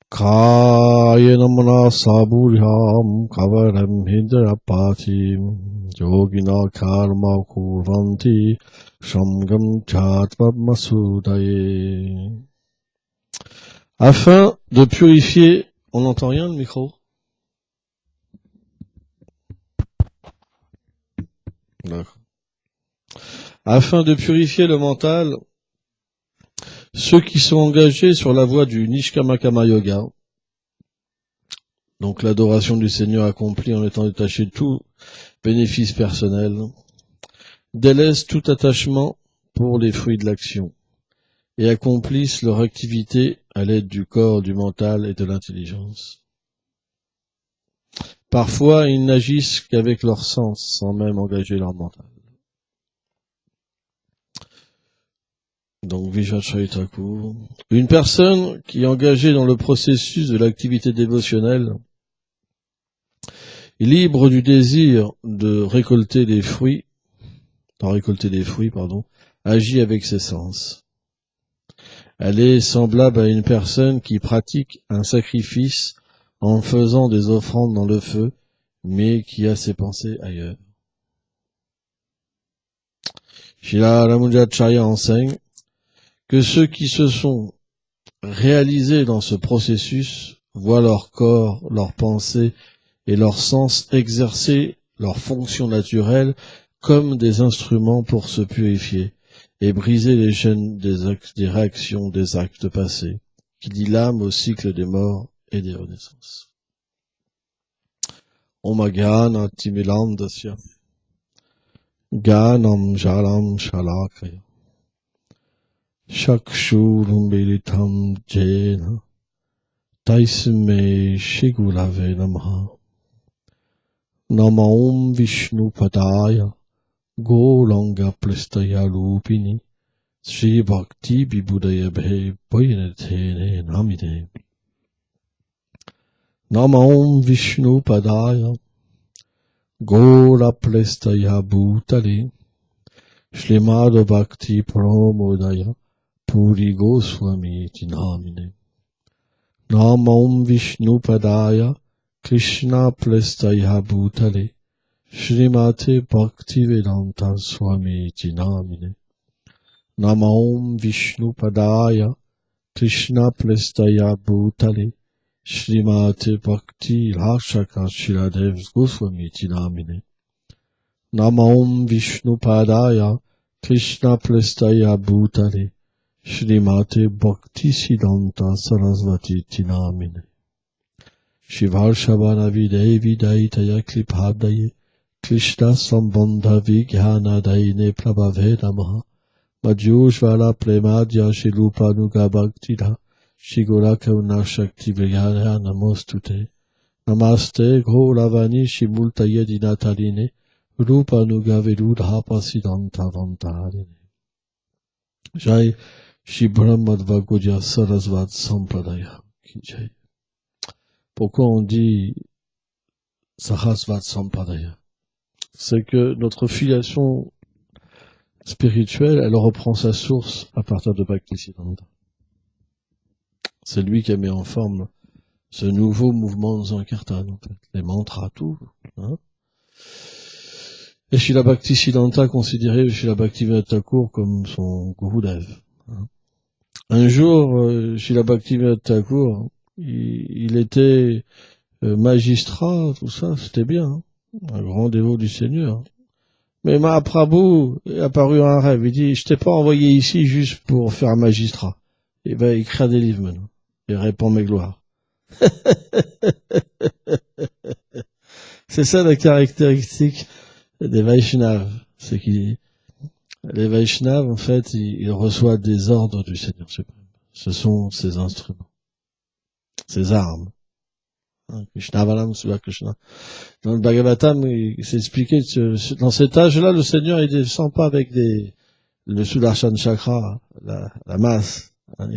Kayenamana saburyam kavaram hindrapatim yogina karma kurvanti shamgam chatvamasudaya. Afin de purifier, on n'entend rien le micro? D'accord. Afin de purifier le mental, ceux qui sont engagés sur la voie du Nishkamakama Yoga, donc l'adoration du Seigneur accomplie en étant détaché de tout bénéfice personnel, délaissent tout attachement pour les fruits de l'action et accomplissent leur activité à l'aide du corps, du mental et de l'intelligence. Parfois, ils n'agissent qu'avec leur sens, sans même engager leur mental. Donc, Vijay Thakur. Une personne qui est engagée dans le processus de l'activité dévotionnelle, libre du désir de récolter des fruits, agit avec ses sens. Elle est semblable à une personne qui pratique un sacrifice en faisant des offrandes dans le feu, mais qui a ses pensées ailleurs. Srila Ramanujacharya enseigne que ceux qui se sont réalisés dans ce processus voient leur corps, leurs pensées et leurs sens exercer leurs fonctions naturelles comme des instruments pour se purifier et briser les chaînes des réactions des actes passés, qui lie l'âme au cycle des morts et des renaissances. Om Gyana Timilandasya Gyanam Jalam Shalakaya Shakshurum Militam Jena Taisme Shigurave Namaha Namaum Vishnu Padaya Golanga Pristaya Lupini Sri Bhakti Vibhudaya Bhe Bhayanatene Namine Namaum Vishnu Padaya Gola Pristaya Bhutale Shrimad Bhakti Pramodaya Puri Goswami Tinamine Namaum Vishnu Padaya Krishna Prestaya Bhutale Shrimate Bhaktivedanta Swami Tinamine Namaum Vishnu Padaya Krishna Prestaya Bhutale Shrimate Bhakti Rakshaka Shiradev Goswami Tinamine Namaum Vishnu Padaya Krishna Prestaya Bhutale Shrimate Bhakti Siddhanta Sarasvati Tinamine Shivarshavanavi Devi Daitaya Klipadaye Krishna Sambandha Vigyana Daine Prabhave Namaha Madhyushvala Premadya Shilupa Nuga Bhaktida Shigura Kauna Shakti Vyaya Namostute Namaste Ghoravani Shimultaye Dinataline Rupa Nuga Virudha Pasidanta Vantarine Jai Shri Brahmadva Gaudiya Sarasvat Sampradaya Ki Jai. Pourquoi on dit Sarasvat Sampradaya? C'est que notre filiation spirituelle, elle reprend sa source à partir de Bhaktisiddhanta. C'est lui qui a mis en forme ce nouveau mouvement de Sankirtan, en fait. Les mantras, tout. Hein. Et Srila Bhaktisiddhanta considérait Srila Bhaktivinoda Thakur comme son Gurudev. Hein. Un jour, Srila Bhaktivinoda Thakur, il était magistrat, tout ça, c'était bien, hein, un grand dévot du Seigneur. Mais Mahaprabhu est apparu un rêve, il dit, je t'ai pas envoyé ici juste pour faire magistrat. Il va écrire des livres maintenant, et répand mes gloires. C'est ça la caractéristique des Vaishnavas, c'est qu'ils, les Vaishnavas, en fait, ils reçoivent des ordres du Seigneur suprême. Ce sont ses instruments, ses armes. Krishna Valam Suva Krishna. Dans le Bhagavatam, il s'est expliqué que dans cet âge-là, le Seigneur, il descend pas avec le Sudarshan Chakra, la masse. Hein,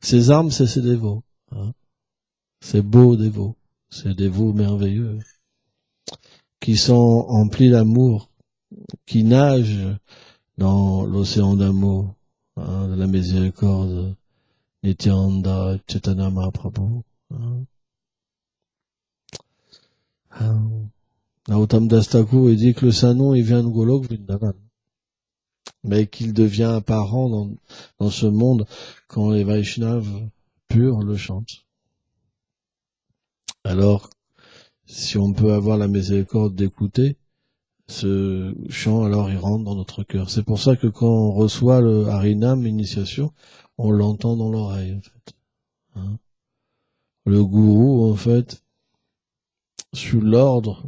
ses armes, c'est ses dévots. Hein. Ces beaux dévots. Ces dévots merveilleux. Qui sont emplis d'amour. Qui nagent dans l'océan d'amour. Hein, de la miséricorde Nityananda Chaitanya Mahaprabhu. Nautam Das Thakur, il dit que le Saint-Nom, il vient de Golok Vrindavan, mais qu'il devient apparent dans ce monde quand les Vaishnavas purs le chantent. Alors, si on peut avoir la miséricorde d'écouter ce chant, alors il rentre dans notre cœur. C'est pour ça que quand on reçoit le Harinam, l'initiation, on l'entend dans l'oreille, en fait. Le gourou, en fait, sous l'ordre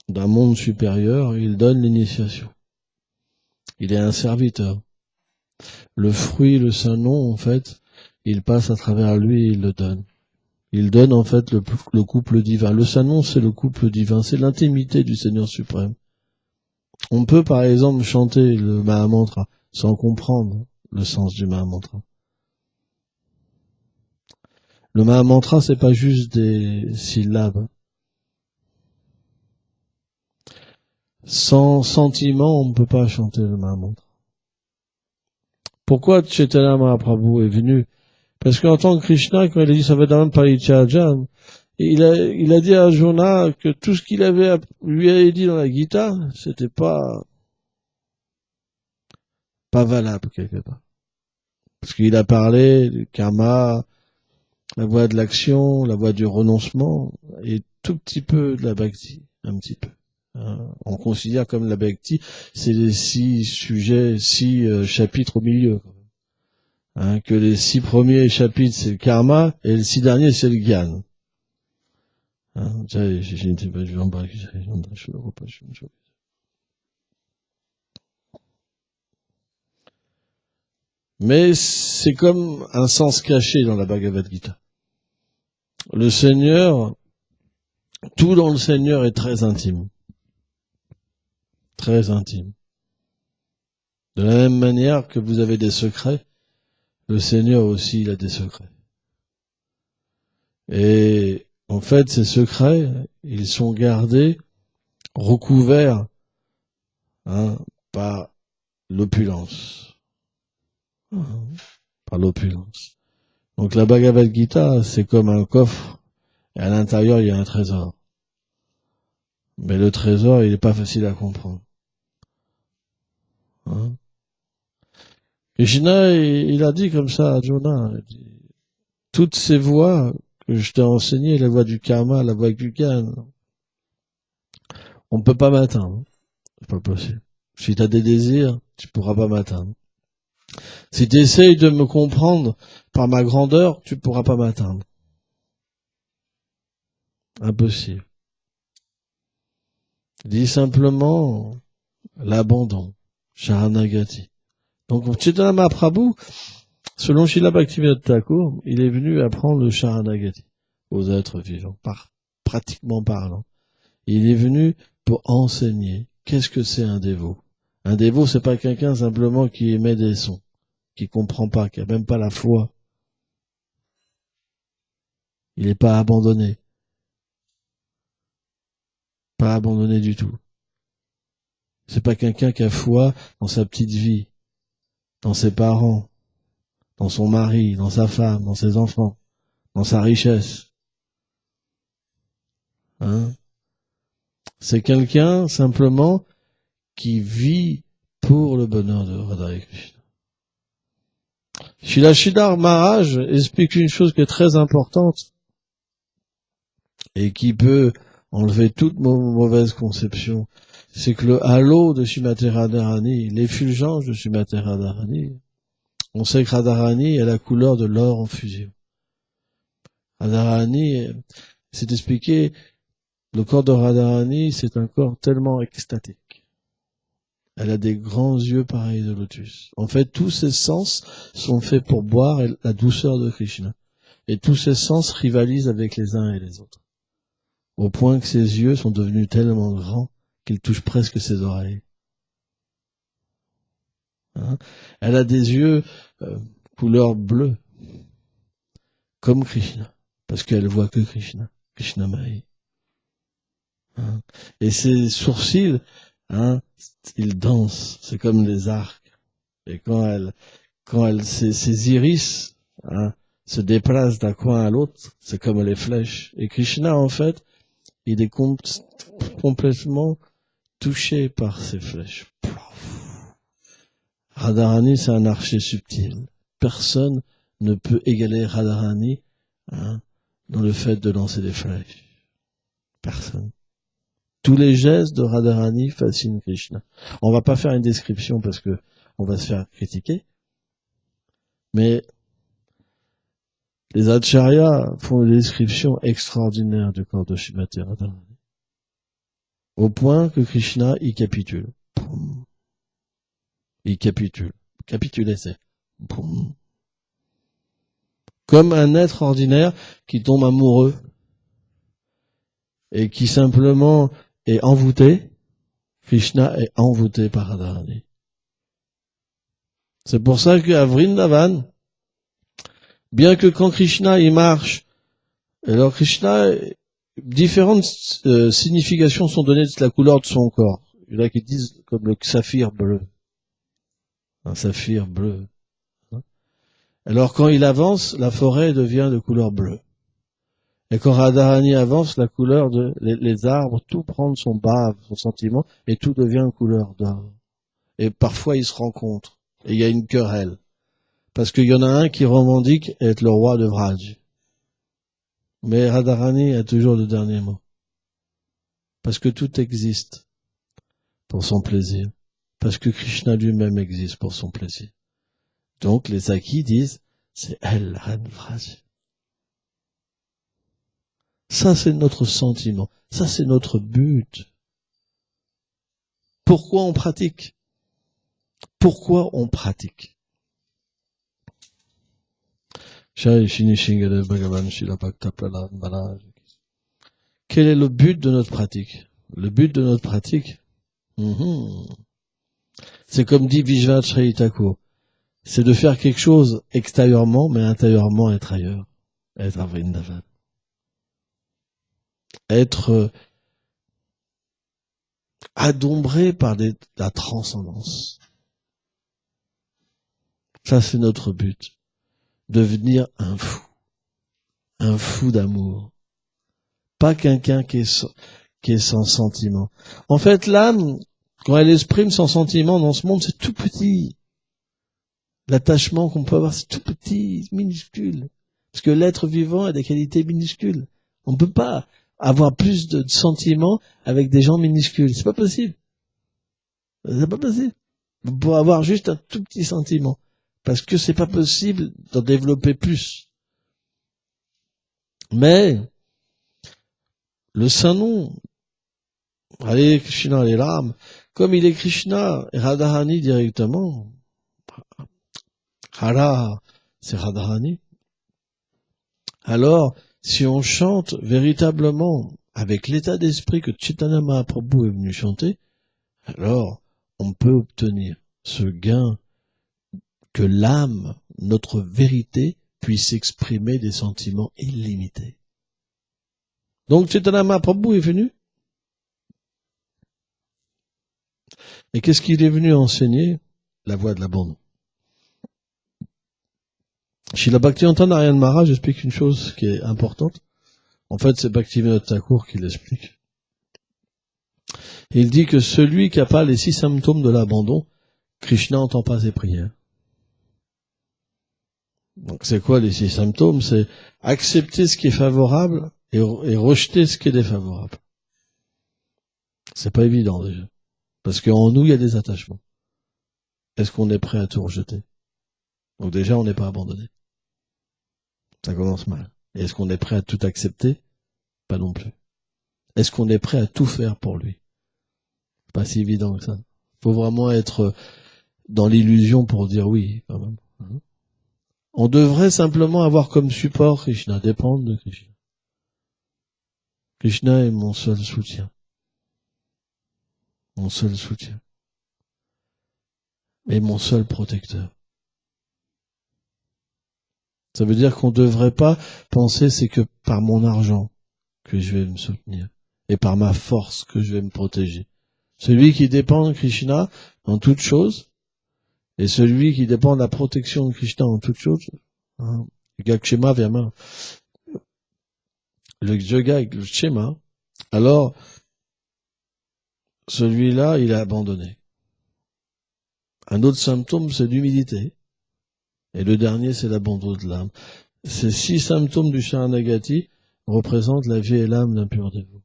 d'un monde supérieur, il donne l'initiation. Il est un serviteur. Le fruit, le Saint-Nom, en fait, il passe à travers lui et il le donne. Il donne en fait le couple divin. Le Saint-Nom, c'est le couple divin, c'est l'intimité du Seigneur suprême. On peut par exemple chanter le Mahamantra sans comprendre le sens du Mahamantra. Le Mahamantra, c'est pas juste des syllabes. Sans sentiment, on ne peut pas chanter le Mahamantra. Pourquoi Chaitanya Mahaprabhu est venu? Parce qu'en tant que Krishna, quand il a dit Savadam Parityajam, il a dit à Arjuna que tout ce qu'il lui avait dit dans la Gita, c'était pas valable quelque part. Parce qu'il a parlé du karma, la voie de l'action, la voie du renoncement, et tout petit peu de la bhakti, un petit peu. On considère comme la bhakti, c'est les 6 sujets, 6 chapitres au milieu. Que les 6 premiers chapitres c'est le karma, et les 6 derniers c'est le gyan. Mais c'est comme un sens caché dans la Bhagavad Gita. Le Seigneur, tout dans le Seigneur est très intime. Très intime. De la même manière que vous avez des secrets, le Seigneur aussi, il a des secrets. Et en fait, ces secrets, ils sont gardés, recouverts par l'opulence. Par l'opulence. Donc la Bhagavad Gita, c'est comme un coffre, et à l'intérieur, il y a un trésor. Mais le trésor, il n'est pas facile à comprendre. Krishna, il a dit comme ça à Arjuna, toutes ces voies que je t'ai enseignées, la voie du karma, la voie du gyan, on ne peut pas m'atteindre. C'est pas possible. Si tu as des désirs, tu pourras pas m'atteindre. Si tu essayes de me comprendre par ma grandeur, tu pourras pas m'atteindre. Impossible. Dis simplement l'abandon, Sharanagati. Donc Chaitanya Mahaprabhu, selon Srila Bhaktivinoda Thakur, il est venu apprendre le Sharanagati aux êtres vivants, pratiquement parlant. Il est venu pour enseigner qu'est-ce que c'est un dévot. Un dévot, c'est pas quelqu'un simplement qui émet des sons, qui comprend pas, qui a même pas la foi. Il n'est pas abandonné. Pas abandonné du tout. C'est pas quelqu'un qui a foi dans sa petite vie, dans ses parents, dans son mari, dans sa femme, dans ses enfants, dans sa richesse. C'est quelqu'un, simplement, qui vit pour le bonheur de Radha Krishna. Srila Sridhar Maharaj explique une chose qui est très importante et qui peut enlever toute mauvaise conception. C'est que le halo de Srimati Radharani, l'effulgence de Srimati Radharani, on sait que Radharani est la couleur de l'or en fusion. Radharani, c'est expliqué, le corps de Radharani, c'est un corps tellement extatique. Elle a des grands yeux pareils de lotus. En fait, tous ses sens sont faits pour boire la douceur de Krishna. Et tous ses sens rivalisent avec les uns et les autres. Au point que ses yeux sont devenus tellement grands qu'ils touchent presque ses oreilles. Elle a des yeux couleur bleue, comme Krishna, parce qu'elle voit que Krishna, Krishnamai. Et ses sourcils, ils dansent, c'est comme les arcs. Et quand quand ses iris se déplacent d'un coin à l'autre, c'est comme les flèches. Et Krishna, en fait, il est complètement touché par ces flèches. Radharani, c'est un archer subtil. Personne ne peut égaler Radharani dans le fait de lancer des flèches. Personne. Tous les gestes de Radharani fascinent Krishna. On va pas faire une description parce que on va se faire critiquer, mais les acharyas font une description extraordinaire du corps de Srimati Radharani. Au point que Krishna y capitule. Il capitule. Capituler, c'est comme un être ordinaire qui tombe amoureux et qui simplement est envoûté. Krishna est envoûté par Radharani. C'est pour ça qu'à Vrindavan, bien que quand Krishna il marche, alors Krishna, différentes significations sont données de la couleur de son corps. Il y en a qui disent comme le saphir bleu. Un saphir bleu. Alors quand il avance, la forêt devient de couleur bleue. Et quand Radharani avance, la couleur les arbres, tout prend son bave, son sentiment, et tout devient couleur d'or. Et parfois ils se rencontrent. Et il y a une querelle. Parce qu'il y en a un qui revendique être le roi de Vraj. Mais Radharani a toujours le dernier mot. Parce que tout existe pour son plaisir. Parce que Krishna lui-même existe pour son plaisir. Donc les Sakis disent, c'est elle, la reine Vraj. Ça, c'est notre sentiment. Ça, c'est notre but. Pourquoi on pratique? Pourquoi on pratique? Quel est le but de notre pratique? Le but de notre pratique, c'est comme dit Vishvacharya Thakur, c'est de faire quelque chose extérieurement, mais intérieurement être ailleurs, être à Vrindavan. Être adombré par la transcendance. Ça, c'est notre but. Devenir un fou d'amour. Pas quelqu'un qui est sans sentiment. En fait, l'âme, quand elle exprime son sentiment dans ce monde, c'est tout petit. L'attachement qu'on peut avoir, c'est tout petit, minuscule. Parce que l'être vivant a des qualités minuscules. On ne peut pas avoir plus de sentiments avec des gens minuscules. C'est pas possible. C'est pas possible. Pour avoir juste un tout petit sentiment. Parce que c'est pas possible d'en développer plus. Mais, le Saint-Nom, allez Krishna, les larmes, comme il est Krishna et Radharani directement, Hara, c'est Radharani. Alors, si on chante véritablement avec l'état d'esprit que Chaitanya Mahaprabhu est venu chanter, alors on peut obtenir ce gain que l'âme, notre vérité, puisse exprimer des sentiments illimités. Donc Chaitanya Mahaprabhu est venu. Et qu'est-ce qu'il est venu enseigner? La voie de l'abandon. Srila Bhaktivedanta Narayana Maharaj explique une chose qui est importante. En fait, c'est Bhaktivinoda Thakur qui l'explique. Il dit que celui qui n'a pas les 6 symptômes de l'abandon, Krishna n'entend pas ses prières. Donc c'est quoi les 6 symptômes? C'est accepter ce qui est favorable et rejeter ce qui est défavorable. C'est pas évident déjà. Parce qu'en nous, il y a des attachements. Est-ce qu'on est prêt à tout rejeter? Donc déjà, on n'est pas abandonné. Ça commence mal. Et est-ce qu'on est prêt à tout accepter? Pas non plus. Est-ce qu'on est prêt à tout faire pour lui? C'est pas si évident que ça. Faut vraiment être dans l'illusion pour dire oui, quand même. On devrait simplement avoir comme support Krishna, dépendre de Krishna. Krishna est mon seul soutien. Mon seul soutien. Et mon seul protecteur. Ça veut dire qu'on ne devrait pas penser c'est que par mon argent que je vais me soutenir et par ma force que je vais me protéger. Celui qui dépend de Krishna dans toute chose, Et celui qui dépend de la protection de Krishna en toute chose, hein, Gakshema Vyama, le yoga avec le Shema, alors celui-là, il a abandonné. Un autre symptôme, c'est l'humilité. Et le dernier, c'est l'abandon de l'âme. Ces 6 symptômes du Sharanagati représentent la vie et l'âme d'un pur dévot.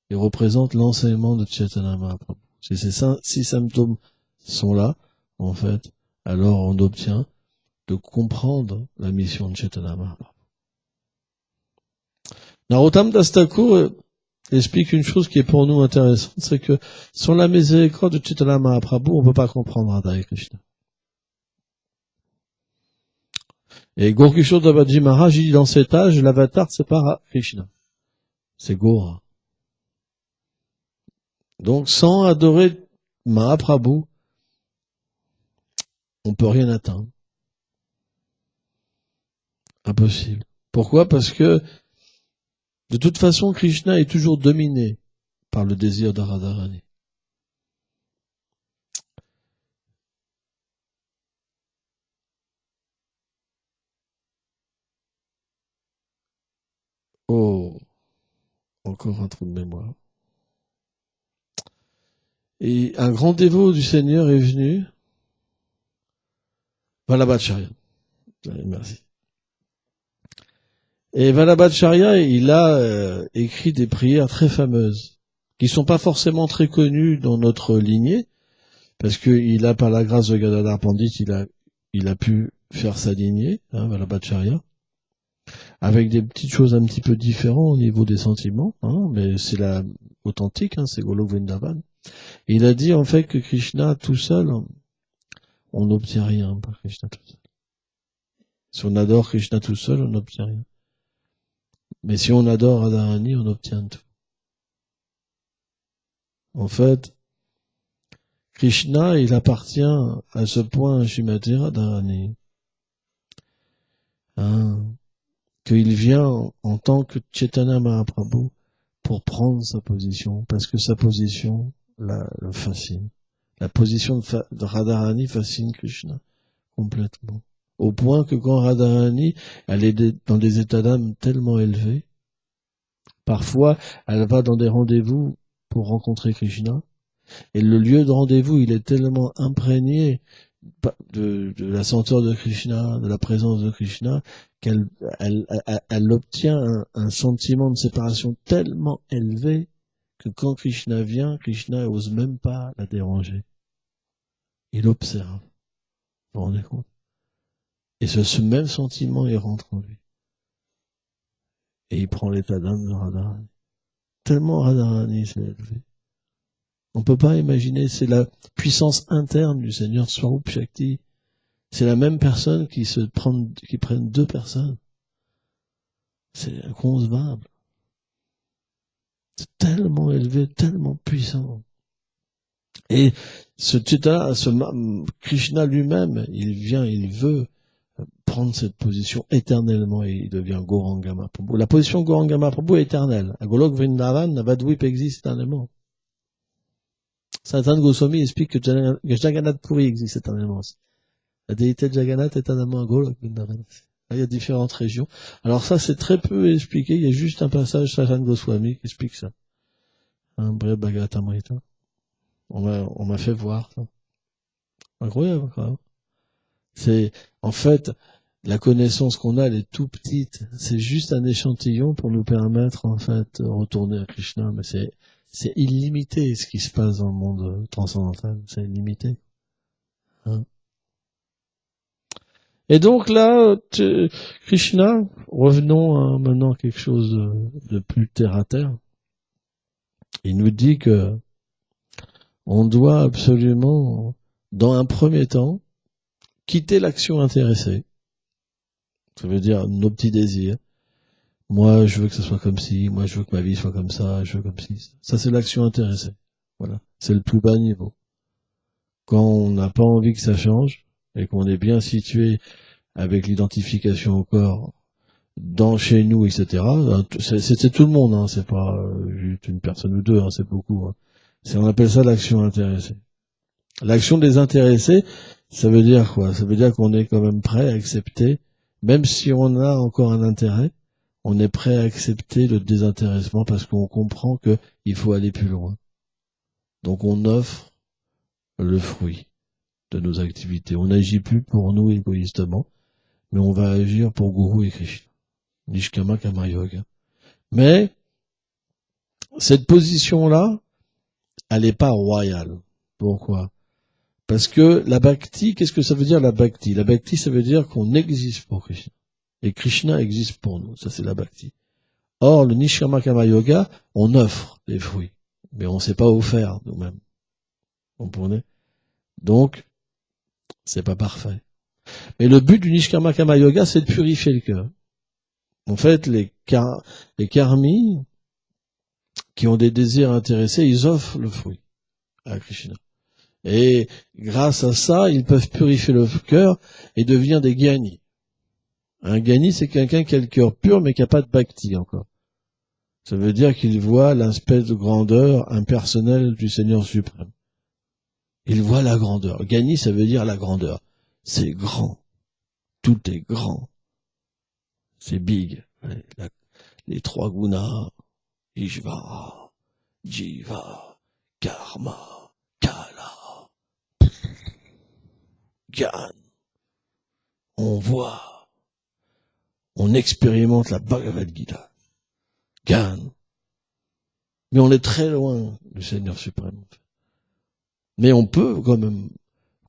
Ils représentent l'enseignement de Chaitanya Mahaprabhu. Si ces 6 symptômes sont là, en fait, alors on obtient de comprendre la mission de Chaitanya Mahaprabhu. Narottam Das Thakur explique une chose qui est pour nous intéressante, c'est que sans la miséricorde de Chaitanya Mahaprabhu, on ne peut pas comprendre Radha et Krishna. Et Gaur-Kishore Dabaji Maharaj dit dans cet âge, l'avatar c'est pas Krishna, c'est Gaura. Donc sans adorer Mahaprabhu, on peut rien atteindre. Impossible. Pourquoi? Parce que de toute façon, Krishna est toujours dominé par le désir de Radharani. Oh, encore un trou de mémoire. Et un grand dévot du Seigneur est venu, Vallabhacharya. Merci. Et Vallabhacharya, il a écrit des prières très fameuses, qui sont pas forcément très connues dans notre lignée, parce que il a, par la grâce de Gadadhar Pandit, il a pu faire sa lignée, hein, Vallabhacharya, avec des petites choses un petit peu différentes au niveau des sentiments, hein, mais c'est la authentique, hein, c'est Golok Vrindavan. Et il a dit en fait que Krishna tout seul, on n'obtient rien par Krishna tout seul. Si on adore Krishna tout seul, on n'obtient rien. Mais si on adore Radharani, on obtient tout. En fait, Krishna, il appartient à ce point à Srimati Radharani, hein, qu'il vient en tant que Chaitanya Mahaprabhu pour prendre sa position, parce que sa position le fascine. La position de Radharani fascine Krishna complètement. Au point que quand Radharani, elle est dans des états d'âme tellement élevés, parfois elle va dans des rendez-vous pour rencontrer Krishna, et le lieu de rendez-vous, il est tellement imprégné de la senteur de Krishna, de la présence de Krishna, qu'elle obtient un sentiment de séparation tellement élevé que quand Krishna vient, Krishna n'ose même pas la déranger. Il observe. Vous vous rendez compte? Et ce même sentiment, il rentre en lui. Et il prend l'état d'âme de Radharani. Tellement Radharani s'est élevé. On peut pas imaginer, c'est la puissance interne du Seigneur Swarup Shakti. C'est la même personne qui prennent 2 personnes. C'est inconcevable. C'est tellement élevé, tellement puissant. Et ce Krishna lui-même, il veut prendre cette position éternellement et il devient Gauranga Mahaprabhu. La position Gauranga Mahaprabhu est éternelle. À Golok Vrindavan, Navadvip existe éternellement. Sanatana Goswami explique que Jagannath Puri existe éternellement. La déité de Jagannath est éternellement à Golok Vrindavan. Il y a différentes régions. Alors ça, c'est très peu expliqué. Il y a juste un passage Sanatana Goswami qui explique ça. Un bref Bhagavatamrita. On m'a fait voir ça. Incroyable, quand même. C'est, en fait, la connaissance qu'on a, elle est tout petite. C'est juste un échantillon pour nous permettre, en fait, de retourner à Krishna. Mais c'est illimité, ce qui se passe dans le monde transcendantal. C'est illimité. Hein. Et donc là, Krishna, revenons maintenant à quelque chose de plus terre à terre. Il nous dit que on doit absolument, dans un premier temps, quitter l'action intéressée. Ça veut dire nos petits désirs. Moi, je veux que ça soit comme ci, moi, je veux que ma vie soit comme ça, je veux comme ci. Ça, c'est l'action intéressée. Voilà. C'est le plus bas niveau. Quand on n'a pas envie que ça change, et qu'on est bien situé avec l'identification au corps, dans chez nous, etc., c'est tout le monde, hein, c'est pas juste une personne ou deux, hein, c'est beaucoup. Hein. On appelle ça l'action intéressée. L'action désintéressée, Ça veut dire quoi? Ça veut dire qu'on est quand même prêt à accepter, même si on a encore un intérêt, on est prêt à accepter le désintéressement parce qu'on comprend que il faut aller plus loin. Donc on offre le fruit de nos activités. On n'agit plus pour nous égoïstement, mais on va agir pour Guru et Krishna. Nishkama Kama Yoga. Mais cette position-là, elle n'est pas royale. Pourquoi? Parce que la bhakti, qu'est-ce que ça veut dire la bhakti? La bhakti, ça veut dire qu'on existe pour Krishna. Et Krishna existe pour nous. Ça, c'est la bhakti. Or, le Nishkama Kama Yoga, on offre les fruits. Mais on ne sait pas où faire nous-mêmes. Vous comprenez? Donc, c'est pas parfait. Mais le but du Nishkama Kama Yoga, c'est de purifier le cœur. En fait, les karmis qui ont des désirs intéressés, ils offrent le fruit à Krishna. Et grâce à ça, ils peuvent purifier le cœur et devenir des gyanis. Un gyani, c'est quelqu'un qui a le cœur pur, mais qui n'a pas de bhakti encore. Ça veut dire qu'il voit l'espèce de grandeur impersonnelle du Seigneur suprême. Il voit la grandeur. Gyani, ça veut dire la grandeur. C'est grand. Tout est grand. C'est big. Les trois gunas, Ishvara, Jiva, Karma, Kala, Gyan. On voit, on expérimente la Bhagavad Gita. Gyan. Mais on est très loin du Seigneur suprême. Mais on peut quand même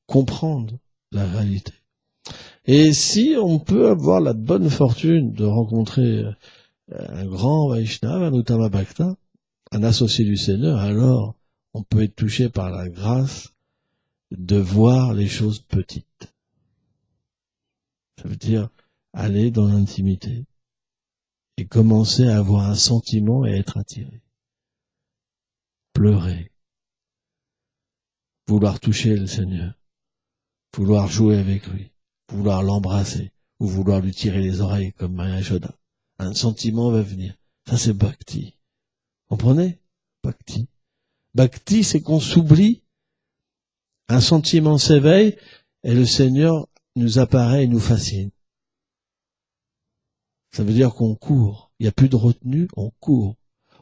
comprendre la réalité. Et si on peut avoir la bonne fortune de rencontrer un grand Vaishnava, un Uttama Bhakta, un associé du Seigneur, alors on peut être touché par la grâce de voir les choses petites. Ça veut dire aller dans l'intimité et commencer à avoir un sentiment et être attiré. Pleurer. Vouloir toucher le Seigneur. Vouloir jouer avec lui. Vouloir l'embrasser. Ou vouloir lui tirer les oreilles comme Maya Yashoda. Un sentiment va venir. Ça, c'est Bhakti. Comprenez? Bhakti. Bhakti, c'est qu'on s'oublie, un sentiment s'éveille, et le Seigneur nous apparaît et nous fascine. Ça veut dire qu'on court. Il n'y a plus de retenue, on court.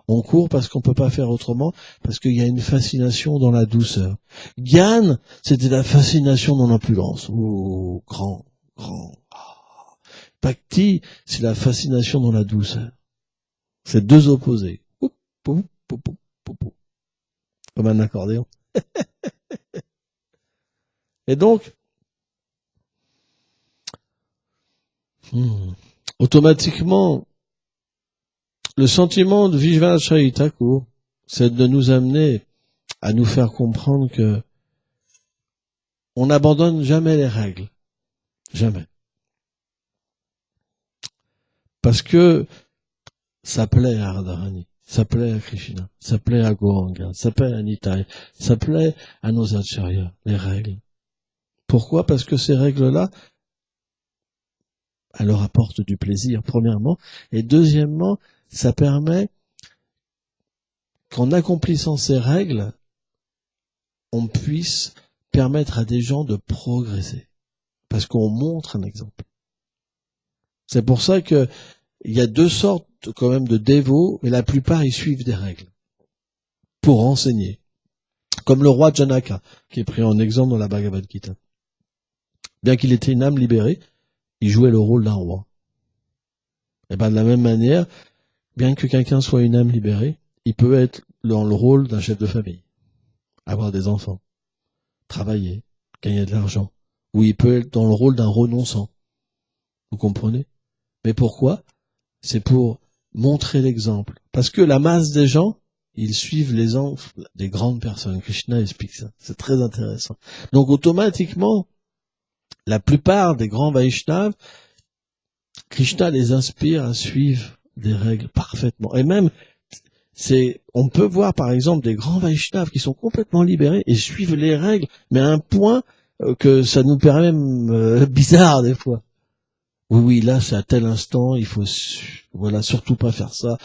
On court parce qu'on ne peut pas faire autrement, parce qu'il y a une fascination dans la douceur. Gyan, c'était la fascination dans l'opulence. Oh, grand, grand. Bhakti, c'est la fascination dans la douceur. C'est deux opposés. Comme un accordéon. Et donc, automatiquement, le sentiment de Vishvanacharit Thakur, c'est de nous amener à nous faire comprendre que on n'abandonne jamais les règles. Jamais. Parce que ça plaît à Radharani, ça plaît à Krishna, ça plaît à Gauranga, ça plaît à Nitai, ça plaît à nos acharyas, les règles. Pourquoi? Parce que ces règles-là, elles leur apportent du plaisir, premièrement, et deuxièmement, ça permet qu'en accomplissant ces règles, on puisse permettre à des gens de progresser. Parce qu'on montre un exemple. C'est pour ça que il y a deux sortes quand même de dévots, mais la plupart ils suivent des règles pour enseigner. Comme le roi Janaka, qui est pris en exemple dans la Bhagavad Gita. Bien qu'il était une âme libérée, il jouait le rôle d'un roi. Et bien de la même manière, bien que quelqu'un soit une âme libérée, il peut être dans le rôle d'un chef de famille, avoir des enfants, travailler, gagner de l'argent, ou il peut être dans le rôle d'un renonçant. Vous comprenez? Mais pourquoi? C'est pour montrer l'exemple. Parce que la masse des gens, ils suivent l'exemple des grandes personnes. Krishna explique ça. C'est très intéressant. Donc automatiquement, la plupart des grands Vaishnavas, Krishna les inspire à suivre des règles parfaitement. Et même, on peut voir par exemple des grands Vaishnavas qui sont complètement libérés et suivent les règles, mais à un point que ça nous paraît même bizarre des fois. Oui, là, c'est à tel instant, il faut, voilà, surtout pas faire ça,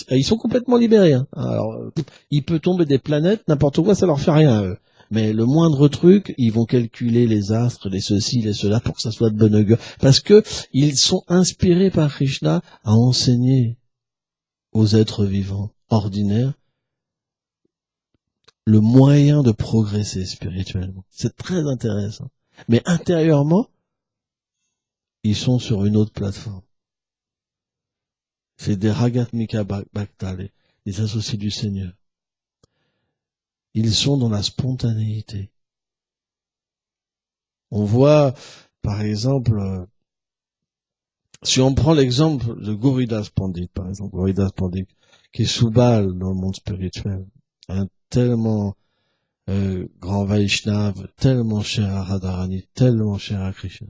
Et ils sont complètement libérés, hein. Alors, il peut tomber des planètes, n'importe quoi, ça leur fait rien, eux. Mais le moindre truc, ils vont calculer les astres, les ceci, les cela, pour que ça soit de bonne augure. Parce que ils sont inspirés par Krishna à enseigner aux êtres vivants ordinaires le moyen de progresser spirituellement. C'est très intéressant. Mais intérieurement, ils sont sur une autre plateforme. C'est des Ragatmika Bhakta, les associés du Seigneur. Ils sont dans la spontanéité. On voit, par exemple, si on prend l'exemple de Gauridas Pandit, par exemple, Gauridas Pandit, qui est Soubal dans le monde spirituel, un tellement grand Vaishnav, tellement cher à Radharani, tellement cher à Krishna.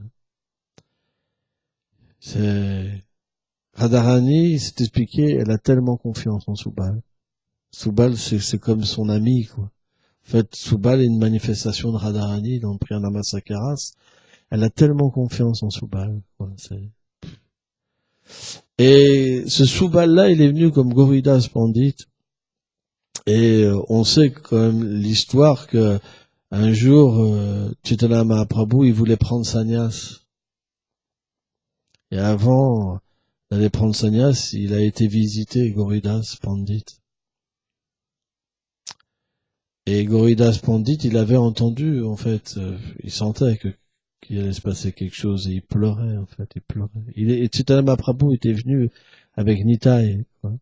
Radharani, c'est expliqué, elle a tellement confiance en Soubal. Soubal, c'est comme son ami, quoi. En fait, Soubal est une manifestation de Radharani dans le Priyanama Sakaras. Elle a tellement confiance en Soubal. Quoi, et ce Soubal-là, il est venu comme Gauridas Pandit. Et on sait quand même l'histoire que un jour, Chaitanya Mahaprabhu, il voulait prendre sannyas. Et avant d'aller prendre sannyas, il a été visiter Gauridas Pandit. Et Gauridas Pandit, il avait entendu, en fait, il sentait qu'il allait se passer quelque chose et il pleurait, en fait, il pleurait. Et Chaitanya Mahaprabhu était venu avec Nitai, quoi.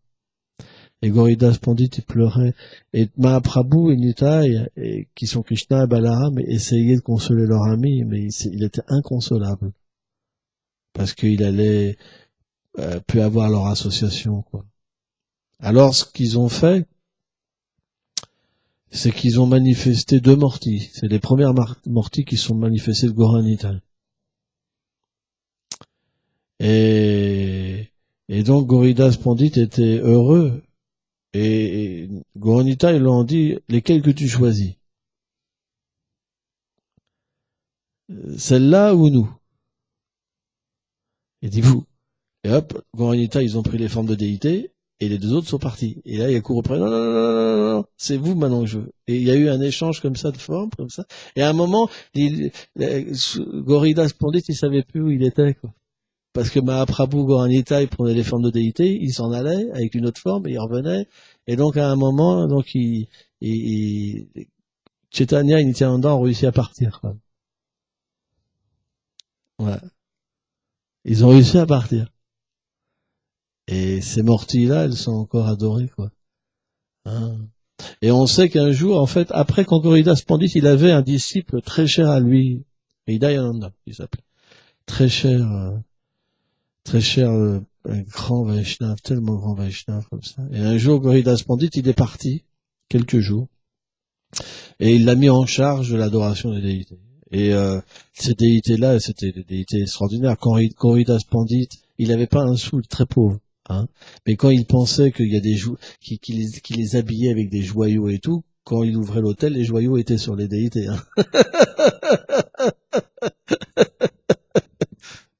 Et Gauridas Pandit, il pleurait. Et Mahaprabhu et Nitai, qui sont Krishna et Balaram, essayaient de consoler leur ami, mais il était inconsolable. Parce qu'il allait plus avoir leur association, quoi. Alors, ce qu'ils ont fait, c'est qu'ils ont manifesté 2 mortis. C'est les premières mortis qui sont manifestées de Gaura-Nitai. Et donc, Gauridas Pandit était heureux. Et Gaura-Nitai, ils leur ont dit, lesquels que tu choisis? Celle-là ou nous? Il dit vous. Et hop, Gaura-Nitai, ils ont pris les formes de déité, et les 2 autres sont partis. Et là, Yaku reprend, non, c'est vous maintenant que je veux. Et il y a eu un échange comme ça de formes, comme ça. Et à un moment, Gauridas Pandit, il savait plus où il était, quoi. Parce que Mahaprabhu, Gaura-Nitai, prenait les formes de déité, il s'en allait avec une autre forme, et il revenait. Et donc, à un moment, donc, Chaitanya et Nityananda ont réussi à partir, quoi. Ouais. Ils ont réussi à partir. Et ces mortilles-là, elles sont encore adorées, quoi. Hein. Et on sait qu'un jour, en fait, après quand Gauridas Pandit, il avait un disciple très cher à lui, Hridayananda, il s'appelait. Très cher, un grand Vaishnav, tellement grand Vaishnav comme ça. Et un jour, Gauridas Pandit, il est parti, quelques jours, et il l'a mis en charge de l'adoration des déités. Et ces déités-là, c'était des déités extraordinaires. Quand Gauridas Pandit, il n'avait pas un sou, très pauvre. Hein. Mais quand il pensait qu'il y a des qui les habillait avec des joyaux et tout, quand il ouvrait l'hôtel, les joyaux étaient sur les déités. Hein.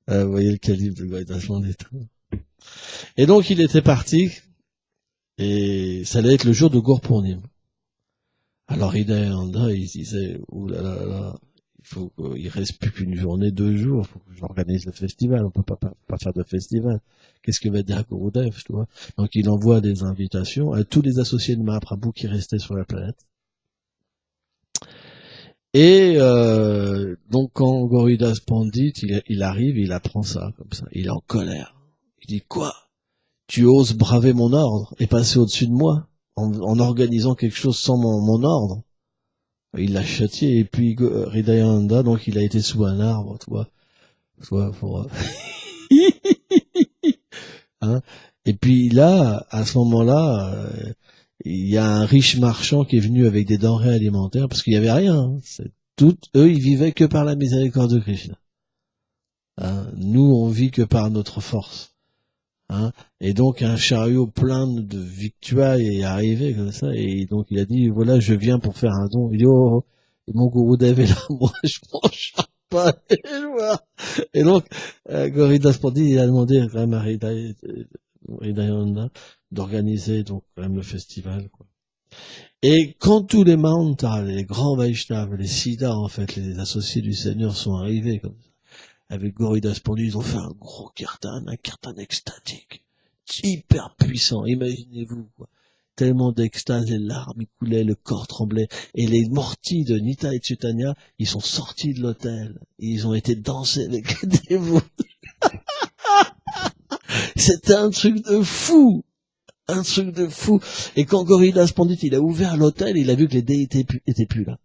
Vous voyez le calibre de Gauridas Pandit. Et donc il était parti, et ça allait être le jour de Gourpurnim. Alors Hridayananda, il disait, oulala, il reste plus qu'une journée, 2 jours, il faut que j'organise le festival, on peut pas faire de festival. Qu'est-ce que va dire Gurudev, tu vois? Donc il envoie des invitations à tous les associés de Mahaprabhu qui restaient sur la planète. Et donc quand Gauridas Pandit, il arrive, il apprend ça, comme ça, il est en colère. Il dit, quoi? Tu oses braver mon ordre et passer au-dessus de moi en organisant quelque chose sans mon ordre? Il l'a châtié, et puis Hridayananda, donc il a été sous un arbre, tu vois, pour... hein. Et puis là, à ce moment-là, il y a un riche marchand qui est venu avec des denrées alimentaires, parce qu'il n'y avait rien. Hein. Eux, ils vivaient que par la miséricorde de Krishna. Hein. Nous, on vit que par notre force. Hein. Et donc un chariot plein de victuailles est arrivé comme ça, et donc il a dit, voilà, je viens pour faire un don. Il dit, oh, mon Gurudev est là, moi je mange pas. Et donc Gauridas Pandit, il a demandé quand même à Hridayananda d'organiser donc quand même le festival, quoi. Et quand tous les mantras, les grands Vaishnavas, les Siddhas, en fait, les associés du Seigneur sont arrivés, comme ça, avec Gauridas Pandit, ils ont fait un gros kirtan, un kirtan extatique, hyper puissant, imaginez-vous, quoi. Tellement d'extase, les larmes y coulaient, le corps tremblait, et les mortis de Nita et Chaitanya, ils sont sortis de l'hôtel, et ils ont été danser avec les dévots. C'était un truc de fou! Un truc de fou. Et quand Gauridas Pandit, il a ouvert l'hôtel, il a vu que les déités étaient plus là.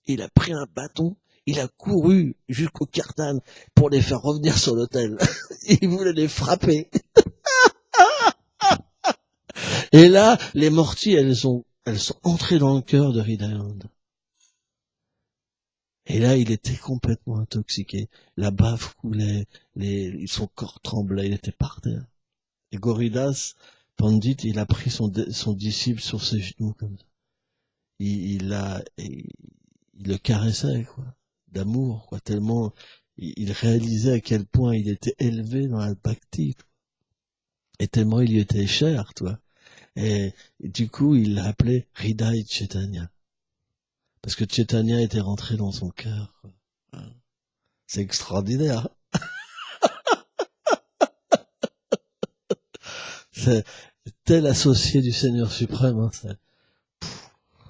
Il a pris un bâton, il a couru jusqu'au Kirtan pour les faire revenir sur l'hôtel. Il voulait les frapper. Et là, les morties, elles sont entrées dans le cœur de Hridayanda. Et là, il était complètement intoxiqué. La bave coulait, son corps tremblait, il était par terre. Et Gauridas Pandit, il a pris son disciple sur ses genoux comme ça. Il le caressait, quoi, d'amour, quoi, tellement il réalisait à quel point il était élevé dans la bhakti, et tellement il lui était cher, toi. Et du coup, il l'appelait Hriday Chaitanya, parce que Chaitanya était rentré dans son cœur, quoi. C'est extraordinaire. C'est tel associé du Seigneur suprême, hein,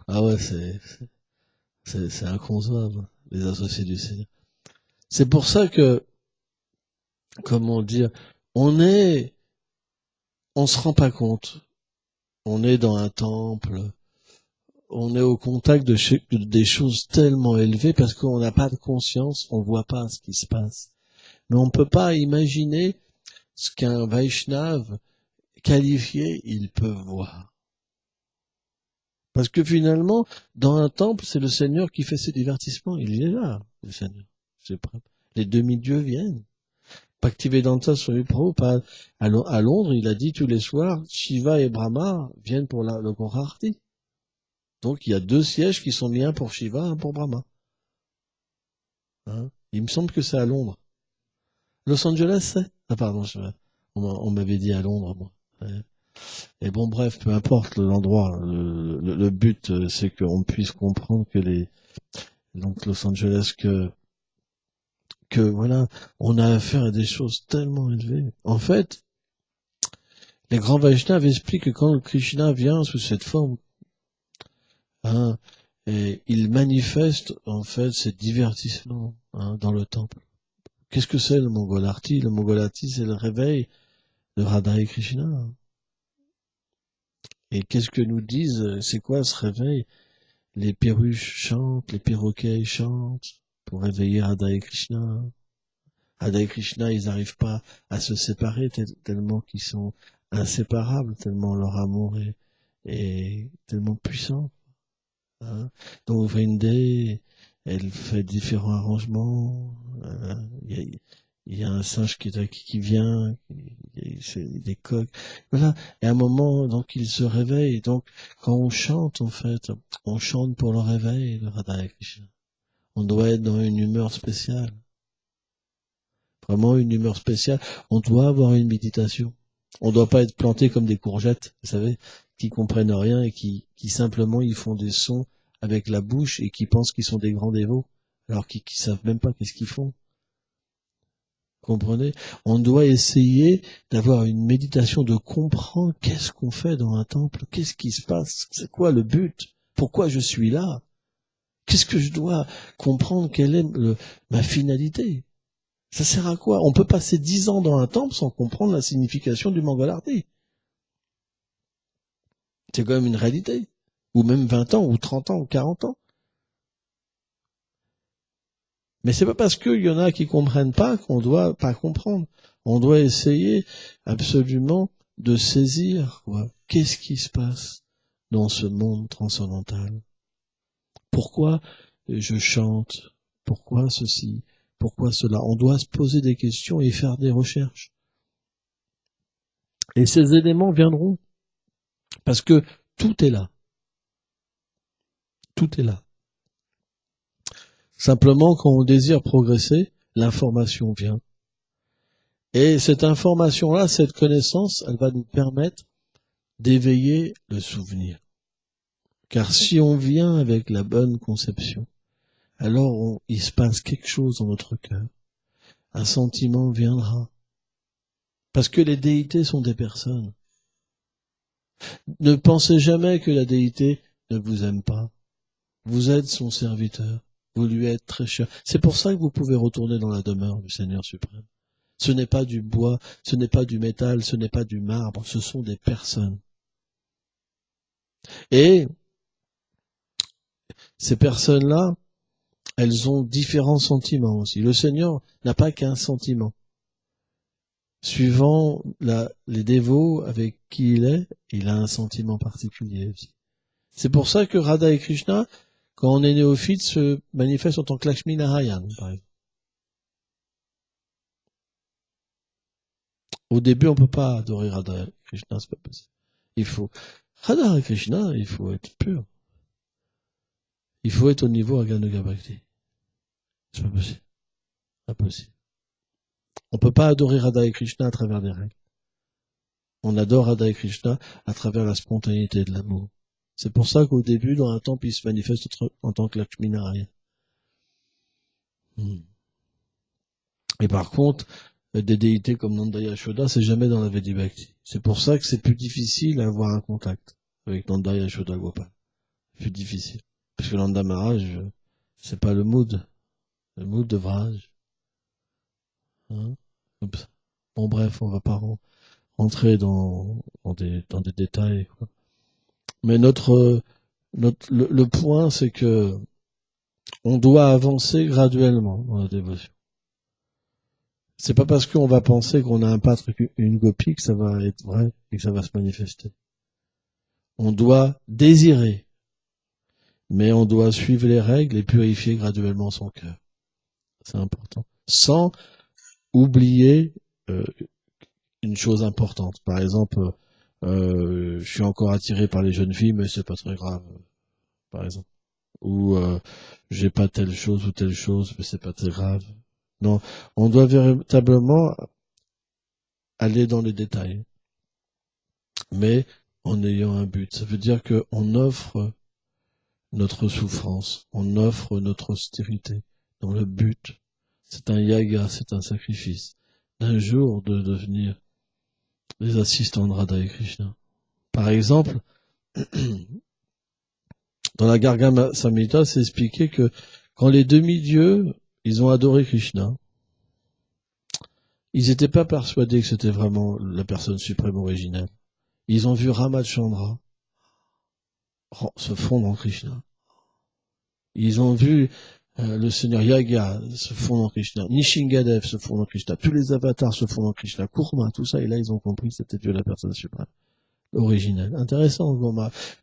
ah ouais, c'est inconcevable, les associés du Seigneur. C'est pour ça que, comment dire, on se rend pas compte. On est dans un temple, on est au contact des choses tellement élevées parce qu'on n'a pas de conscience, on voit pas ce qui se passe. Mais on peut pas imaginer ce qu'un Vaishnava qualifié, il peut voir. Parce que finalement, dans un temple, c'est le Seigneur qui fait ses divertissements. Il est là, le Seigneur. Les demi-dieux viennent. Bhaktivedanta Swami Prabhupada, à Londres, il a dit tous les soirs, Shiva et Brahma viennent pour le Gorarti. Donc il y a 2 sièges qui sont mis, un pour Shiva, un pour Brahma. Hein, il me semble que c'est à Londres. Los Angeles, c'est? Ah pardon, on m'avait dit à Londres, moi. Et bon, bref, peu importe l'endroit. Le but, c'est qu'on puisse comprendre que donc Los Angeles, que voilà, on a affaire à des choses tellement élevées. En fait, les grands Vaishnavas expliquent que quand Krishna vient sous cette forme, hein, et il manifeste en fait ses divertissements, hein, dans le temple. Qu'est-ce que c'est le Mangalarti? Le Mangalarti, c'est le réveil de Radha et Krishna. Et qu'est-ce que nous disent? C'est quoi ce réveil? Les perruches chantent, les perroquets chantent pour réveiller Radha et Krishna. Radha et Krishna, ils n'arrivent pas à se séparer tellement qu'ils sont inséparables, tellement leur amour est tellement puissant. Hein. Donc Vrindé, elle fait différents arrangements. Il y a un singe qui vient, c'est des coqs. Voilà. Et à un moment, donc, il se réveille. Donc, quand on chante, en fait, on chante pour le réveil de Radha et Krishna. On doit être dans une humeur spéciale. Vraiment une humeur spéciale. On doit avoir une méditation. On ne doit pas être planté comme des courgettes, vous savez, qui comprennent rien et qui simplement ils font des sons avec la bouche et qui pensent qu'ils sont des grands dévots, alors qu'ils savent même pas qu'est-ce qu'ils font. Comprenez? On doit essayer d'avoir une méditation, de comprendre qu'est-ce qu'on fait dans un temple, qu'est-ce qui se passe, c'est quoi le but, pourquoi je suis là, qu'est-ce que je dois comprendre, quelle est ma finalité. Ça sert à quoi? On peut passer 10 ans dans un temple sans comprendre la signification du Mangalarti. C'est quand même une réalité. Ou même 20 ans, ou 30 ans, ou 40 ans. Mais c'est pas parce qu'il y en a qui comprennent pas qu'on doit pas comprendre. On doit essayer absolument de saisir, quoi. Qu'est-ce qui se passe dans ce monde transcendantal? Pourquoi je chante? Pourquoi ceci? Pourquoi cela? On doit se poser des questions et faire des recherches. Et ces éléments viendront. Parce que tout est là. Tout est là. Simplement, quand on désire progresser, l'information vient. Et cette information-là, cette connaissance, elle va nous permettre d'éveiller le souvenir. Car si on vient avec la bonne conception, alors il se passe quelque chose dans notre cœur. Un sentiment viendra. Parce que les déités sont des personnes. Ne pensez jamais que la déité ne vous aime pas. Vous êtes son serviteur. Vous lui êtes très cher. C'est pour ça que vous pouvez retourner dans la demeure du Seigneur suprême. Ce n'est pas du bois, ce n'est pas du métal, ce n'est pas du marbre, ce sont des personnes. Et ces personnes-là, elles ont différents sentiments aussi. Le Seigneur n'a pas qu'un sentiment. Suivant les dévots avec qui il a un sentiment particulier aussi. C'est pour ça que Radha et Krishna, quand on est néophyte, se manifestent en tant que Lakshmi Narayan, par exemple. Au début, on peut pas adorer Radha et Krishna, c'est pas possible. Radha et Krishna, il faut être pur. Il faut être au niveau Aganuga Bhakti. C'est pas possible. Impossible. On peut pas adorer Radha et Krishna à travers des règles. On adore Radha et Krishna à travers la spontanéité de l'amour. C'est pour ça qu'au début, dans un temple, il se manifeste en tant que Lakshmi Narayan. Et par contre, des déités comme Nanda Yashoda, c'est jamais dans la Vedi Bhakti. C'est pour ça que c'est plus difficile à avoir un contact avec Nanda Yashoda Gopal. C'est plus difficile. Parce que Nanda Maharaj, c'est pas le mood de Vraj. Hein? Bon bref, on va pas rentrer dans des détails, quoi. Mais le point, c'est que on doit avancer graduellement dans la dévotion. C'est pas parce qu'on va penser qu'on a un pâtre et une gopie que ça va être vrai et que ça va se manifester. On doit désirer, mais on doit suivre les règles et purifier graduellement son cœur. C'est important. Sans oublier une chose importante. Par exemple, je suis encore attiré par les jeunes filles, mais c'est pas très grave, par exemple. Ou j'ai pas telle chose ou telle chose, mais c'est pas très grave. Non, on doit véritablement aller dans les détails, mais en ayant un but. Ça veut dire qu'on offre notre souffrance, on offre notre austérité dans le but. C'est un yaga, c'est un sacrifice. D'un jour de devenir les assistants de Radha et Krishna. Par exemple, dans la Garga Samhita, c'est expliqué que quand les demi-dieux, ils ont adoré Krishna, ils n'étaient pas persuadés que c'était vraiment la personne suprême originelle. Ils ont vu Ramachandra se fondre en Krishna. Ils ont vu le Seigneur Yaga se fondre en Krishna, Nishingadev se fondre en Krishna, tous les avatars se fondent en Krishna, Kurma, tout ça, et là ils ont compris que c'était Dieu la personne suprême originelle. Intéressant,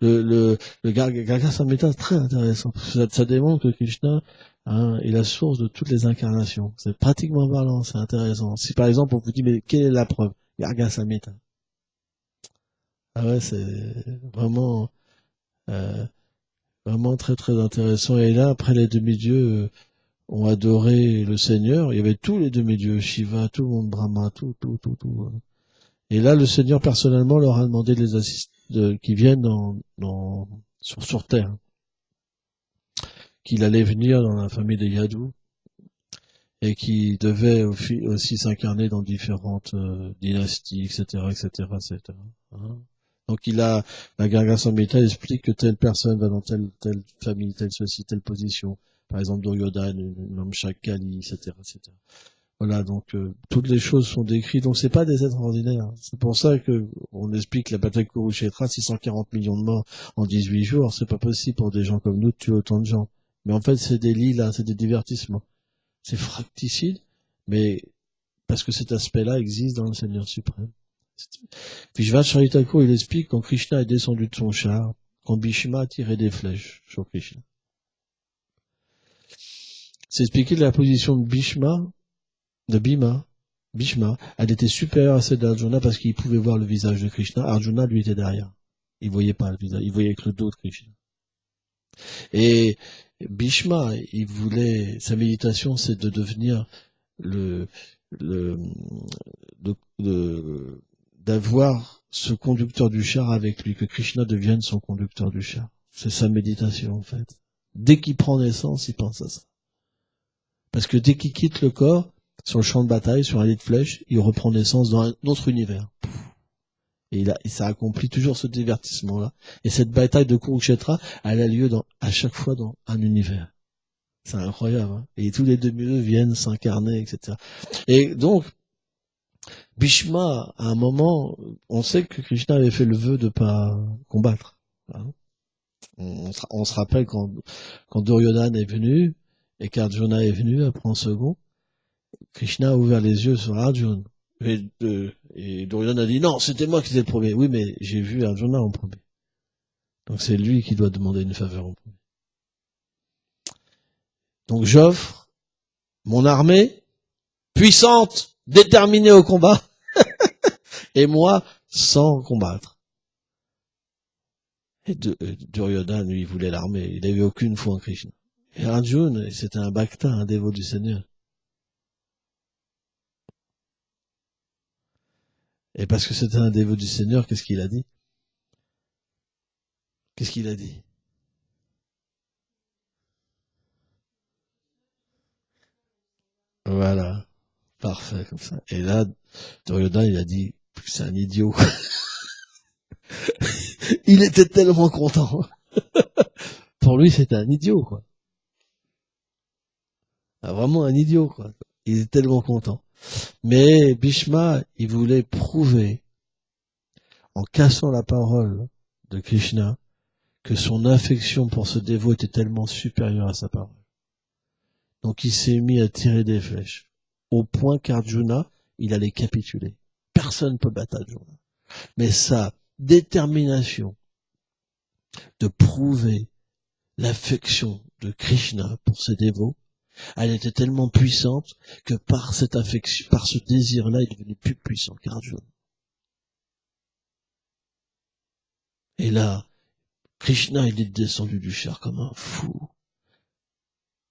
le Garga Samhita, très intéressant. Ça démontre que Krishna est la source de toutes les incarnations. C'est pratiquement parlant, c'est intéressant. Si par exemple on vous dit, mais quelle est la preuve? Garga Samhita. Ah ouais, c'est vraiment très très intéressant. Et là, après les demi-dieux ont adoré le Seigneur, il y avait tous les demi-dieux, Shiva, tout le monde, Brahma, tout. Et là, le Seigneur personnellement leur a demandé de les assister, qu'ils viennent sur terre, qu'il allait venir dans la famille des Yadou et qu'il devait aussi s'incarner dans différentes dynasties, etc. Hein? Donc la Garga Samhita explique que telle personne va dans telle famille, telle ceci, telle position. Par exemple, Duryodhana, Namshak, Kali, etc. Voilà, donc toutes les choses sont décrites. Donc c'est pas des êtres ordinaires. C'est pour ça que on explique la bataille de Kurukshetra, 640 millions de morts en 18 jours. C'est pas possible pour des gens comme nous de tuer autant de gens. Mais en fait, c'est des lilas, c'est des divertissements. C'est fracticide, mais parce que cet aspect-là existe dans le Seigneur suprême. Vishvat Thakur, il explique quand Krishna est descendu de son char, quand Bhishma a tiré des flèches sur Krishna. C'est expliqué que la position de Bhishma, elle était supérieure à celle d'Arjuna parce qu'il pouvait voir le visage de Krishna. Arjuna, lui, était derrière. Il voyait pas le visage, il voyait que le dos de Krishna. Et Bhishma, sa méditation, c'est de devenir d'avoir ce conducteur du char avec lui, que Krishna devienne son conducteur du char. C'est sa méditation, en fait. Dès qu'il prend naissance, il pense à ça. Parce que dès qu'il quitte le corps, sur le champ de bataille, sur un lit de flèche, il reprend naissance dans un autre univers. Et ça accomplit toujours ce divertissement-là. Et cette bataille de Kurukshetra, elle a lieu à chaque fois dans un univers. C'est incroyable, hein. Et tous les demi-dieux viennent s'incarner, etc. Et donc, Bhishma, à un moment, on sait que Krishna avait fait le vœu de pas combattre. Hein. On se rappelle quand Duryodhana est venu, et qu'Arjuna est venu après en second, Krishna a ouvert les yeux sur Arjuna. Et Duryodhana a dit, non, c'était moi qui étais le premier. Oui, mais j'ai vu Arjuna en premier. Donc c'est lui qui doit demander une faveur en premier. Donc j'offre mon armée puissante, déterminée au combat, et moi, sans combattre. Et Duryodhana, lui, il voulait l'armée. Il n'avait aucune foi en Krishna. Et Arjuna, c'était un bhakta, un dévot du Seigneur. Et parce que c'était un dévot du Seigneur, qu'est-ce qu'il a dit? Qu'est-ce qu'il a dit? Voilà. Parfait, comme ça. Et là, Duryodhana, il a dit, c'est un idiot. Il était tellement content. Pour lui, c'était un idiot, quoi. Ah, vraiment un idiot, quoi. Il est tellement content. Mais Bhishma, il voulait prouver, en cassant la parole de Krishna, que son affection pour ce dévot était tellement supérieure à sa parole. Donc il s'est mis à tirer des flèches, au point qu'Arjuna, il allait capituler. Personne ne peut battre Arjuna. Mais sa détermination de prouver l'affection de Krishna pour ses dévots, elle était tellement puissante que par cette affection, par ce désir-là, il devenait plus puissant qu'Arjuna. Et là, Krishna, il est descendu du char comme un fou.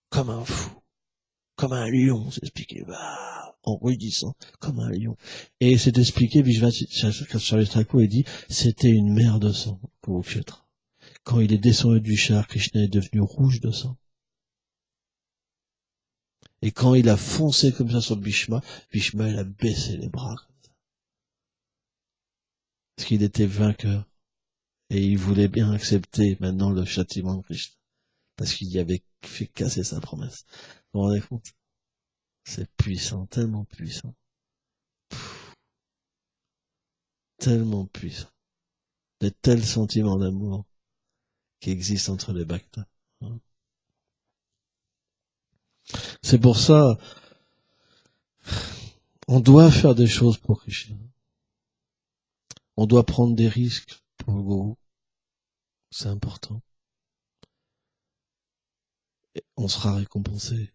Comme un fou. Comme un lion, c'est expliqué. En rugissant, comme un lion. Et c'est expliqué, Vishvacharya Thakur, il dit, c'était une mer de sang, Kurukshetra. Quand il est descendu du char, Krishna est devenu rouge de sang. Et quand il a foncé comme ça sur Bhishma, Bhishma, il a baissé les bras. Parce qu'il était vainqueur. Et il voulait bien accepter maintenant le châtiment de Krishna. Parce qu'il y avait fait casser sa promesse. Vous vous rendez compte? C'est puissant, tellement puissant. Tellement puissant. De tels sentiments d'amour qui existent entre les bhaktas. C'est pour ça, on doit faire des choses pour Krishna. On doit prendre des risques pour le gourou. C'est important. Et on sera récompensé.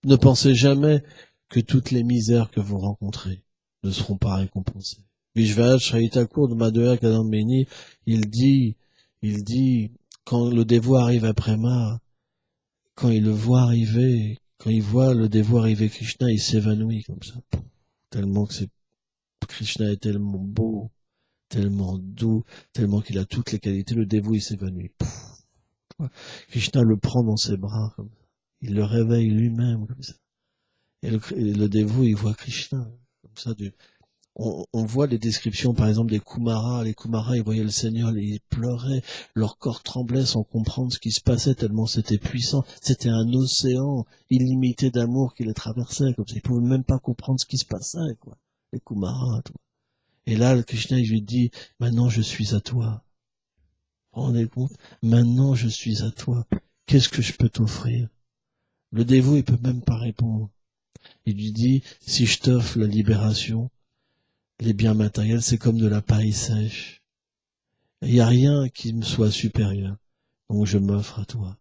Ne pensez jamais que toutes les misères que vous rencontrez ne seront pas récompensées. Vishvacharya Thakur de Madhurya Kadambini, il dit, quand le dévot arrive à Prema, quand il le voit arriver, quand il voit le dévot arriver Krishna, il s'évanouit comme ça. Tellement que Krishna est tellement beau, tellement doux, tellement qu'il a toutes les qualités, le dévot il s'évanouit. Krishna le prend dans ses bras, comme ça. Il le réveille lui-même comme ça. Et le dévot il voit Krishna comme ça. On voit les descriptions par exemple des Kumaras. Les Kumaras ils voyaient le Seigneur, ils pleuraient, leur corps tremblait sans comprendre ce qui se passait tellement c'était puissant. C'était un océan illimité d'amour qui les traversait comme ça. Ils pouvaient même pas comprendre ce qui se passait, quoi. Les Kumaras, tout. Et là, le Krishna, il lui dit, maintenant je suis à toi. Vous vous rendez compte? Maintenant je suis à toi. Qu'est-ce que je peux t'offrir? Le dévot, il peut même pas répondre. Il lui dit, si je t'offre la libération, les biens matériels, c'est comme de la paille sèche. Il n'y a rien qui me soit supérieur. Donc je m'offre à toi.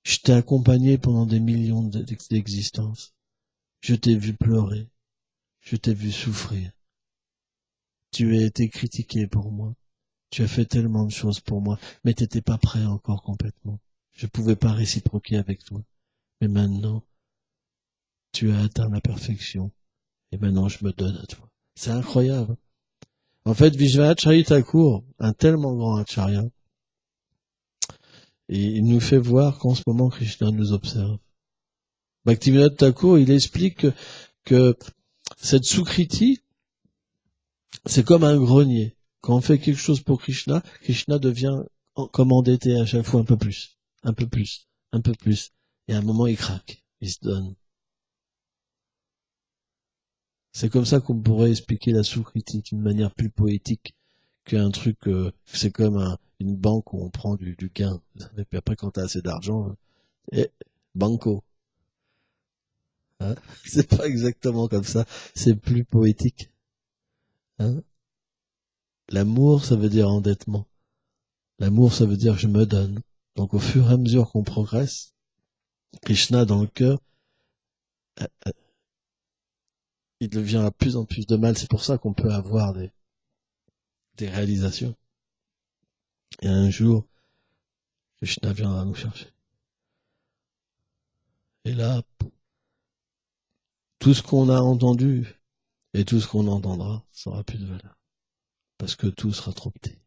Je t'ai accompagné pendant des millions d'existences. Je t'ai vu pleurer. Je t'ai vu souffrir. Tu as été critiqué pour moi. Tu as fait tellement de choses pour moi, mais tu n'étais pas prêt encore complètement. Je ne pouvais pas réciproquer avec toi. Mais maintenant, tu as atteint la perfection. Et maintenant, je me donne à toi. C'est incroyable. En fait, Vishvacharya Thakur, un tellement grand acharya, et il nous fait voir qu'en ce moment, Krishna nous observe. Bhaktivinoda Thakur, il explique que cette Sukriti, c'est comme un grenier. Quand on fait quelque chose pour Krishna, Krishna devient comme endetté à chaque fois un peu plus, un peu plus, un peu plus. Et à un moment, il craque, il se donne. C'est comme ça qu'on pourrait expliquer la Sukriti d'une manière plus poétique qu'un truc, c'est comme une banque où on prend du gain. Et puis après, quand t'as assez d'argent, banco. Hein. C'est pas exactement comme ça, c'est plus poétique. Hein. L'amour, ça veut dire endettement. L'amour, ça veut dire je me donne. Donc au fur et à mesure qu'on progresse, Krishna dans le cœur, il devient de plus en plus de mal. C'est pour ça qu'on peut avoir des réalisations. Et un jour, Krishna viendra nous chercher. Et là, tout ce qu'on a entendu et tout ce qu'on entendra, ça aura plus de valeur. Parce que tout sera trop petit.